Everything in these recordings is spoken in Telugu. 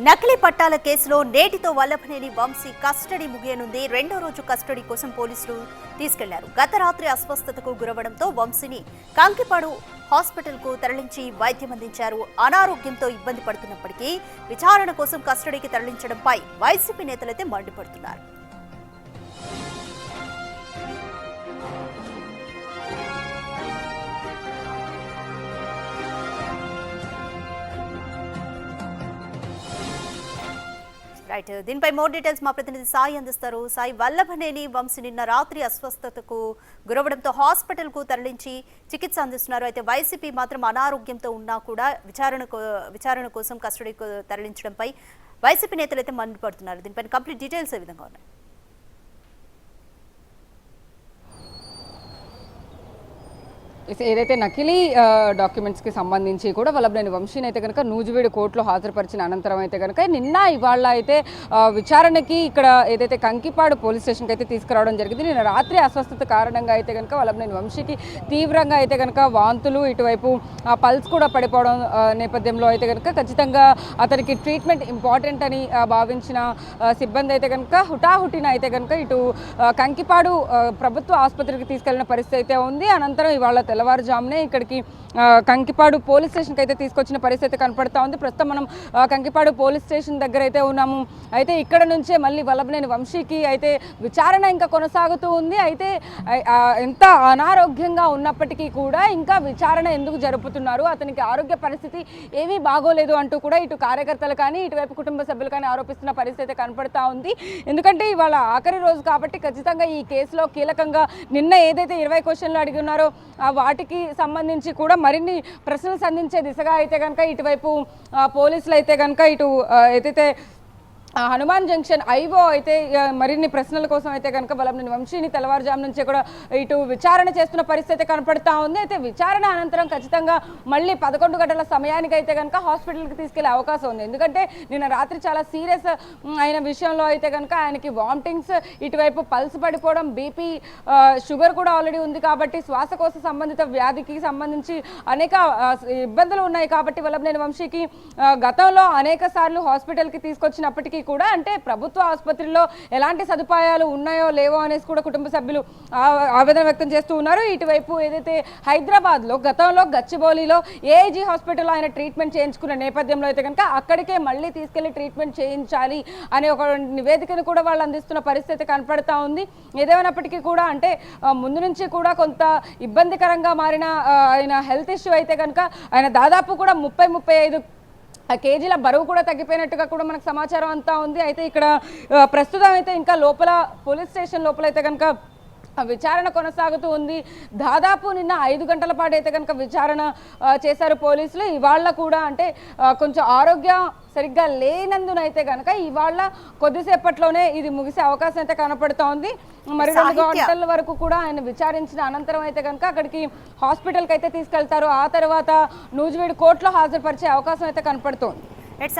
నకిలీ పట్టాల కేసులో నేటితో వల్లభనేని వంశీ కస్టడీ ముగియనుంది. రెండో రోజు కస్టడీ కోసం పోలీసులు తీసుకెళ్లారు. గత రాత్రి అస్వస్థతకు గురవడంతో వంశీని కంకిపాడు హాస్పిటల్కు తరలించి వైద్యం అందించారు. అనారోగ్యంతో ఇబ్బంది పడుతున్నప్పటికీ విచారణ కోసం కస్టడీకి తరలించడంపై వైసీపీ నేతలైతే మండిపడుతున్నారు. రైట్, దీనిపై మోర్ డీటెయిల్స్ మా ప్రతినిధి సాయి అందిస్తారు. సాయి, వల్లభనేని వంశీ నిన్న రాత్రి అస్వస్థతకు గురవడంతో హాస్పిటల్కు తరలించి చికిత్స అందిస్తున్నారు. అయితే వైసీపీ మాత్రం అనారోగ్యంతో ఉన్నా కూడా విచారణ కోసం కస్టడీకి తరలించడంపై వైసీపీ నేతలు అయితే మండిపడుతున్నారు. దీనిపై కంప్లీట్ డీటెయిల్స్ ఏ విధంగా ఉన్నాయి? ఏదైతే నకిలీ డాక్యుమెంట్స్కి సంబంధించి కూడా వల్లభనేని వంశీని అయితే కనుక నూజివీడు కోర్టులో హాజరుపరిచిన అనంతరం అయితే కనుక నిన్న ఇవాళ అయితే విచారణకి ఇక్కడ ఏదైతే కంకిపాడు పోలీస్ స్టేషన్కి అయితే తీసుకురావడం జరిగింది. నిన్న రాత్రి అస్వస్థత కారణంగా అయితే కనుక వల్లభనేని వంశీకి తీవ్రంగా అయితే కనుక వాంతులు, ఇటువైపు పల్స్ కూడా పడిపోవడం నేపథ్యంలో అయితే కనుక ఖచ్చితంగా అతనికి ట్రీట్మెంట్ ఇంపార్టెంట్ అని భావించిన సిబ్బంది అయితే కనుక హుటాహుటిన అయితే కనుక ఇటు కంకిపాడు ప్రభుత్వ ఆసుపత్రికి తీసుకెళ్లిన పరిస్థితి అయితే ఉంది. అనంతరం ఇవాళ తెల్లవారుజామునే ఇక్కడికి కంకిపాడు పోలీస్ స్టేషన్కి అయితే తీసుకొచ్చిన పరిస్థితి కనపడతా ఉంది. ప్రస్తుతం మనం కంకిపాడు పోలీస్ స్టేషన్ దగ్గర అయితే ఉన్నాము. అయితే ఇక్కడ నుంచే మళ్ళీ వల్లభనేని వంశీకి అయితే విచారణ ఇంకా కొనసాగుతూ ఉంది. అయితే ఎంత అనారోగ్యంగా ఉన్నప్పటికీ కూడా ఇంకా విచారణ ఎందుకు జరుపుతున్నారు, అతనికి ఆరోగ్య పరిస్థితి ఏమీ బాగోలేదు అంటూ కూడా ఇటు కార్యకర్తలు కానీ ఇటువైపు కుటుంబ సభ్యులు కానీ ఆరోపిస్తున్న పరిస్థితి కనపడతా ఉంది. ఎందుకంటే ఇవాళ ఆఖరి రోజు కాబట్టి ఖచ్చితంగా ఈ కేసులో కీలకంగా నిన్న ఏదైతే 20 క్వశ్చన్లు అడిగి ఉన్నారో వాటికి సంబంధించి కూడా మరిన్ని ప్రశ్నలు సంధించే దిశగా అయితే కనుక ఇటువైపు పోలీసులు అయితే కనుక ఇటు ఏదైతే హనుమాన్ జంక్షన్ ఐఓ అయితే మరిన్ని ప్రశ్నల కోసం అయితే కనుక వల్లభనేని వంశీని తెల్లవారుజాము నుంచే కూడా ఇటు విచారణ చేస్తున్న పరిస్థితి కనపడతా ఉంది. అయితే విచారణ అనంతరం ఖచ్చితంగా మళ్ళీ 11 గంటల సమయానికి అయితే కనుక హాస్పిటల్కి తీసుకెళ్లే అవకాశం ఉంది. ఎందుకంటే నిన్న రాత్రి చాలా సీరియస్ అయిన విషయంలో అయితే కనుక ఆయనకి వామిటింగ్స్, ఇటువైపు పల్స్ పడిపోవడం, బీపీ, షుగర్ కూడా ఆల్రెడీ ఉంది కాబట్టి శ్వాసకోశ సంబంధిత వ్యాధికి సంబంధించి అనేక ఇబ్బందులు ఉన్నాయి. కాబట్టి వల్లభనేని వంశీకి గతంలో అనేక సార్లు హాస్పిటల్కి తీసుకొచ్చినప్పటికీ కూడా అంటే ప్రభుత్వ ఆసుపత్రిలో ఎలాంటి సదుపాయాలు ఉన్నాయో లేవో అనేసి కూడా కుటుంబ సభ్యులు ఆవేదన వ్యక్తం చేస్తూ ఉన్నారు. ఇటువైపు ఏదైతే హైదరాబాద్లో గతంలో గచ్చిబౌలిలో ఏఐజీ హాస్పిటల్లో ఆయన ట్రీట్మెంట్ చేయించుకున్న నేపథ్యంలో అయితే కనుక అక్కడికే మళ్ళీ తీసుకెళ్లి ట్రీట్మెంట్ చేయించాలి అనే ఒక నివేదికను కూడా వాళ్ళు అందిస్తున్న పరిస్థితి కనపడతా ఉంది. ఏదేమైనప్పటికీ కూడా అంటే ముందు నుంచి కూడా కొంత ఇబ్బందికరంగా మారిన ఆయన హెల్త్ ఇష్యూ అయితే కనుక ఆయన దాదాపు కూడా 30-35 కేజీల బరువు కూడా తగ్గిపోయినట్టుగా కూడా మనకు సమాచారం అంతా ఉంది. అయితే ఇక్కడ ప్రస్తుతం అయితే ఇంకా లోపల పోలీస్ స్టేషన్ లోపల అయితే కనుక విచారణ కొనసాగుతూ ఉంది. దాదాపు నిన్న 5 గంటల పాటు అయితే కనుక విచారణ చేశారు పోలీసులు. ఇవాళ కూడా అంటే కొంచెం ఆరోగ్యం సరిగ్గా లేనందునైతే కనుక ఇవాళ కొద్దిసేపట్లోనే ఇది ముగిసే అవకాశం అయితే కనపడుతోంది. మరి 2 గంటల వరకు కూడా ఆయన విచారించిన అనంతరం అయితే కనుక అక్కడికి హాస్పిటల్కి అయితే తీసుకెళ్తారు. ఆ తర్వాత నూజివీడు కోర్టులో హాజరుపరిచే అవకాశం అయితే కనపడుతోంది.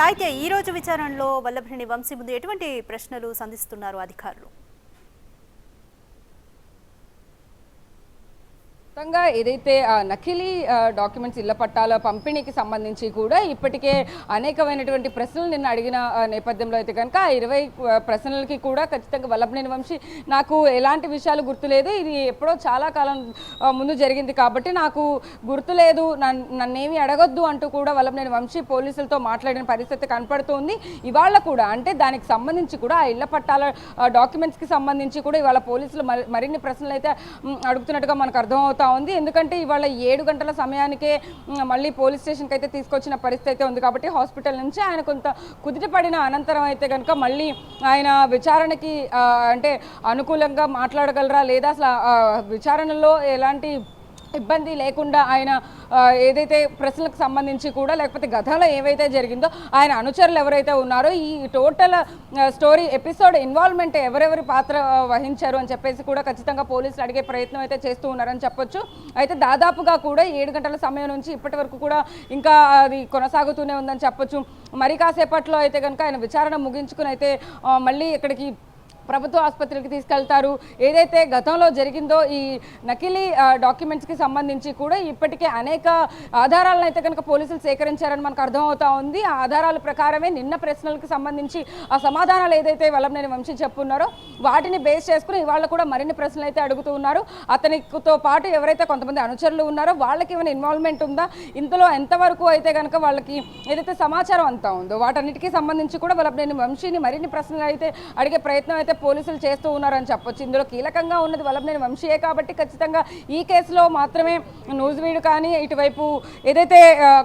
అయితే ఈ రోజు విచారణలో వల్లభనేని వంశీ ముందు ఎటువంటి ప్రశ్నలు సంధిస్తున్నారు అధికారులు? మొత్తంగా ఏదైతే నకిలీ డాక్యుమెంట్స్ ఇళ్ల పట్టాల పంపిణీకి సంబంధించి కూడా ఇప్పటికే అనేకమైనటువంటి ప్రశ్నలు నిన్న అడిగిన నేపథ్యంలో అయితే కనుక 20 ప్రశ్నలకి కూడా ఖచ్చితంగా వల్లభనేని వంశీ నాకు ఎలాంటి విషయాలు గుర్తులేదు, ఇది ఎప్పుడో చాలా కాలం ముందు జరిగింది కాబట్టి నాకు గుర్తులేదు, నన్నేమి అడగొద్దు అంటూ కూడా వల్లభనేని వంశీ పోలీసులతో మాట్లాడిన పరిస్థితి కనపడుతుంది. ఇవాళ కూడా అంటే దానికి సంబంధించి కూడా ఆ ఇళ్ల పట్టాల డాక్యుమెంట్స్కి సంబంధించి కూడా ఇవాళ పోలీసులు మరిన్ని ప్రశ్నలు అయితే అడుగుతున్నట్టుగా మనకు అర్థమవుతా ఉంది. ఎందుకంటే ఇవాళ 7 గంటల సమయానికే మళ్ళీ పోలీస్ స్టేషన్కి అయితే తీసుకొచ్చిన పరిస్థితి అయితే ఉంది. కాబట్టి హాస్పిటల్ నుంచి ఆయన కొంత కుదిరిపడిన అనంతరం అయితే కనుక మళ్ళీ ఆయన విచారణకి అంటే అనుకూలంగా మాట్లాడగలరా లేదా అసలు విచారణలో ఎలాంటి ఇబ్బంది లేకుండా ఆయన ఏదైతే ప్రశ్నలకు సంబంధించి కూడా లేకపోతే గతంలో ఏవైతే జరిగిందో ఆయన అనుచరులు ఎవరైతే ఉన్నారో ఈ టోటల్ స్టోరీ ఎపిసోడ్ ఇన్వాల్వ్మెంట్ ఎవరెవరి పాత్ర వహించారు అని చెప్పేసి కూడా ఖచ్చితంగా పోలీసులు అడిగే ప్రయత్నం అయితే చేస్తూ ఉన్నారని చెప్పొచ్చు. అయితే దాదాపుగా కూడా 7 గంటల సమయం నుంచి ఇప్పటి వరకు కూడా ఇంకా అది కొనసాగుతూనే ఉందని చెప్పొచ్చు. మరి కాసేపట్లో అయితే కనుక ఆయన విచారణ ముగించుకుని అయితే మళ్ళీ ఇక్కడికి ప్రభుత్వ ఆసుపత్రికి తీసుకెళ్తారు. ఏదైతే గతంలో జరిగిందో ఈ నకిలీ డాక్యుమెంట్స్కి సంబంధించి కూడా ఇప్పటికే అనేక ఆధారాలను అయితే కనుక పోలీసులు సేకరించారని మనకు అర్థమవుతా ఉంది. ఆ ఆధారాల ప్రకారమే నిన్న ప్రశ్నలకు సంబంధించి ఆ సమాధానాలు ఏదైతే వల్లభనేని వంశీ చెప్పున్నారో వాటిని బేస్ చేసుకుని ఇవాళ కూడా మరిన్ని ప్రశ్నలు అయితే అడుగుతూ ఉన్నారు. అతనితో పాటు ఎవరైతే కొంతమంది అనుచరులు ఉన్నారో వాళ్ళకి ఏమైనా ఇన్వాల్వ్మెంట్ ఉందా, ఇందులో ఎంతవరకు అయితే కనుక వాళ్ళకి ఏదైతే సమాచారం అంతా ఉందో వాటన్నిటికీ సంబంధించి కూడా వల్లభనేని వంశీని మరిన్ని ప్రశ్నలు అయితే అడిగే ప్రయత్నం అయితే పోలీసులు చేస్తూ ఉన్నారని చెప్పొచ్చు. ఇందులో కీలకంగా ఉన్నది వల్లభనేని వంశీయే కాబట్టి ఖచ్చితంగా ఈ కేసులో మాత్రమే నూజివీడు కానీ ఇటువైపు ఏదైతే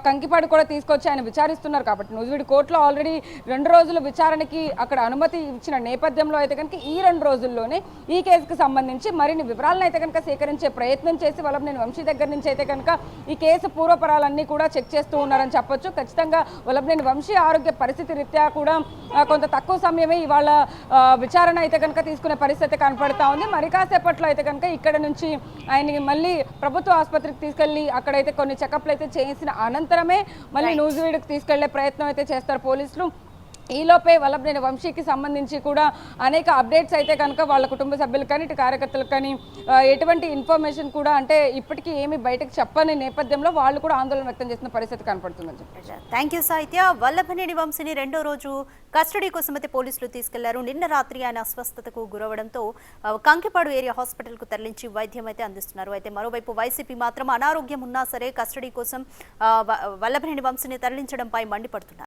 కంకిపాడు కూడా తీసుకొచ్చి ఆయన విచారిస్తున్నారు కాబట్టి నూజివీడు కోర్టులో ఆల్రెడీ 2 రోజుల విచారణకి అక్కడ అనుమతి ఇచ్చిన నేపథ్యంలో అయితే కనుక ఈ 2 రోజుల్లోనే ఈ కేసుకు సంబంధించి మరిన్ని వివరాలను అయితే కనుక సేకరించే ప్రయత్నం చేసి వల్లభనేని వంశీ దగ్గర నుంచి అయితే కనుక ఈ కేసు పూర్వపరాలన్నీ కూడా చెక్ చేస్తూ ఉన్నారని చెప్పొచ్చు. ఖచ్చితంగా వల్లభనేని వంశీ ఆరోగ్య పరిస్థితి రీత్యా కూడా కొంత తక్కువ సమయమే ఇవాళ విచారణ అయితే కనుక తీసుకునే పరిస్థితి కనపడతా ఉంది. మరి కాసేపట్లో అయితే కనుక ఇక్కడ నుంచి ఆయన్ని మళ్ళీ ప్రభుత్వ ఆసుపత్రికి తీసుకెళ్లి అక్కడైతే కొన్ని చెకప్లు అయితే చేసిన అనంతరమే మళ్ళీ నూజివీడుకు తీసుకెళ్లే ప్రయత్నం అయితే చేస్తారు పోలీసులు. ఈలోపే వల్లభనేని వంశీకి సంబంధించి కూడా అనేక అప్డేట్స్ అయితే కనుక వాళ్ళ కుటుంబ సభ్యులకు కానీ ఇటు కార్యకర్తలకు కానీ ఎటువంటి ఇన్ఫర్మేషన్ కూడా అంటే ఇప్పటికీ ఏమి బయటకు చెప్పని నేపథ్యంలో వాళ్ళు కూడా ఆందోళన వ్యక్తం చేసిన పరిస్థితి కనపడుతుందని చెప్పారు. థ్యాంక్ యూ సాహిత్య. వల్లభనేని వంశీని 2వ రోజు కస్టడీ కోసం అయితే పోలీసులు తీసుకెళ్లారు. నిన్న రాత్రి ఆయన అస్వస్థతకు గురవడంతో కంకిపాడు ఏరియా హాస్పిటల్కు తరలించి వైద్యం అయితే అందిస్తున్నారు. అయితే మరోవైపు వైసీపీ మాత్రం అనారోగ్యం ఉన్నా సరే కస్టడీ కోసం వల్లభనేని వంశీని తరలించడంపై మండిపడుతున్నారు.